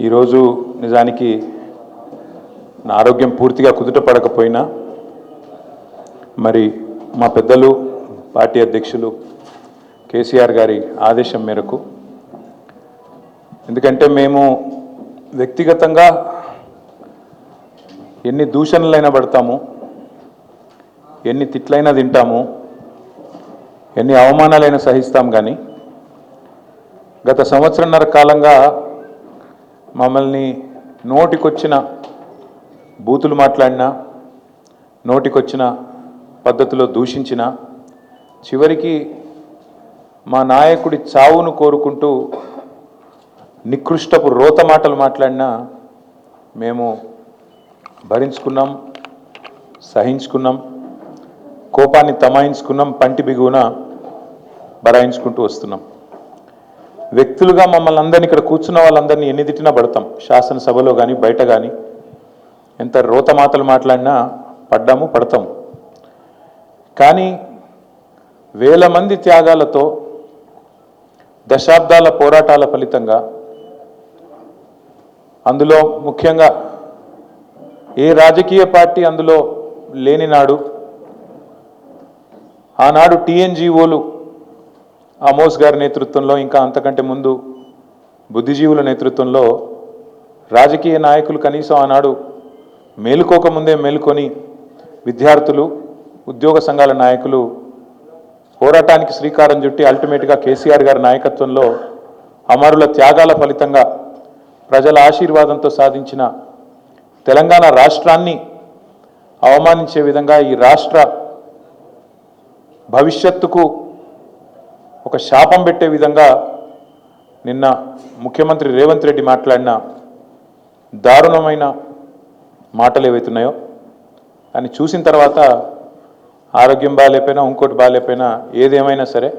ఈరోజు నిజానికి నా ఆరోగ్యం పూర్తిగా కుదుట పడకపోయినా మరి మా పెద్దలు పార్టీ అధ్యక్షులు కేసీఆర్ గారి ఆదేశం మేరకు, ఎందుకంటే మేము వ్యక్తిగతంగా ఎన్ని దూషణలైనా పడతాము, ఎన్ని తిట్లైనా తింటాము, ఎన్ని అవమానాలైనా సహిస్తాం. కానీ గత సంవత్సరన్నర కాలంగా మమ్మల్ని నోటికొచ్చిన బూతులు మాట్లాడినా, నోటికొచ్చిన పద్ధతిలో దూషించిన, చివరికి మా నాయకుడి చావును కోరుకుంటూ నికృష్టపు రోత మాటలు మాట్లాడినా మేము భరించుకున్నాం, సహించుకున్నాం, కోపాన్ని తమాయించుకున్నాం, పంటి బిగున బరాయించుకుంటూ వస్తున్నాం. వ్యక్తులుగా మమ్మల్ని అందరినీ, ఇక్కడ కూర్చున్న వాళ్ళందరినీ ఎన్ని తిట్టినా పడతాం. శాసనసభలో కానీ బయట కానీ ఎంత రోత మాటలు మాట్లాడినా పడ్డాము, పడతాం. కానీ వేల మంది త్యాగాలతో, దశాబ్దాల పోరాటాల ఫలితంగా, అందులో ముఖ్యంగా ఏ రాజకీయ పార్టీ అందులో లేని నాడు, ఆనాడు టీఎన్జిఓలు ఆమోస్ గారి నేతృత్వంలో, ఇంకా అంతకంటే ముందు బుద్ధిజీవుల నేతృత్వంలో రాజకీయ నాయకులు కనీసం ఆనాడు మేలుకోకముందే మేలుకొని విద్యార్థులు, ఉద్యోగ సంఘాల నాయకులు పోరాటానికి శ్రీకారం చుట్టి అల్టిమేట్గా కేసీఆర్ గారి నాయకత్వంలో అమరుల త్యాగాల ఫలితంగా ప్రజల ఆశీర్వాదంతో సాధించిన తెలంగాణ రాష్ట్రాన్ని అవమానించే విధంగా, ఈ రాష్ట్ర భవిష్యత్తుకు ఒక శాపం పెట్టే విధంగా నిన్న ముఖ్యమంత్రి రేవంత్ రెడ్డి మాట్లాడిన దారుణమైన మాటలు ఏవైతున్నాయో అని చూసిన తర్వాత ఆరోగ్యం బాగాలేకపోయినా, ఇంకోటి బాగాలేకపోయినా, ఏదేమైనా సరే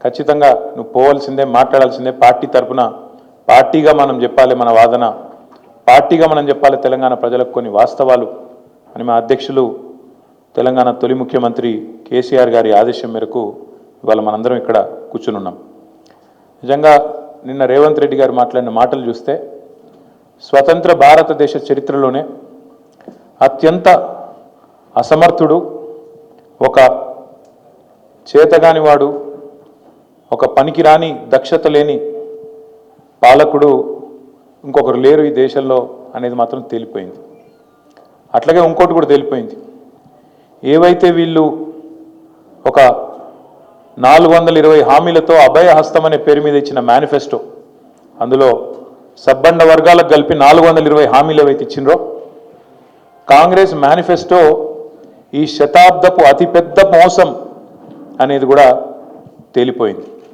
ఖచ్చితంగా నువ్వు పోవాల్సిందే, మాట్లాడాల్సిందే. పార్టీ తరఫున పార్టీగా మనం చెప్పాలి, మన వాదన పార్టీగా మనం చెప్పాలి తెలంగాణ ప్రజలకు కొన్ని వాస్తవాలు అని మా అధ్యక్షులు, తెలంగాణ తొలి ముఖ్యమంత్రి కేసీఆర్ గారి ఆదేశం మేరకు ఇవాళ మనందరం ఇక్కడ కూర్చునున్నాం. నిజంగా నిన్న రేవంత్ రెడ్డి గారు మాట్లాడిన మాటలు చూస్తే స్వతంత్ర భారతదేశ చరిత్రలోనే అత్యంత అసమర్థుడు, ఒక చేతగానివాడు, ఒక పనికిరాని దక్షత లేని పాలకుడు ఇంకొకరు లేరు ఈ దేశంలో అనేది మాత్రం తేలిపోయింది. అట్లాగే ఇంకోటి కూడా తేలిపోయింది. ఏవైతే వీళ్ళు ఒక 420 హామీలతో అభయహస్తం అనే పేరు మీద ఇచ్చిన మేనిఫెస్టో, అందులో సబ్బండ వర్గాలకు కలిపి 420 హామీలు ఏవైతే ఇచ్చిండ్రో, కాంగ్రెస్ మేనిఫెస్టో ఈ శతాబ్దపు అతిపెద్ద మోసం అనేది కూడా తేలిపోయింది.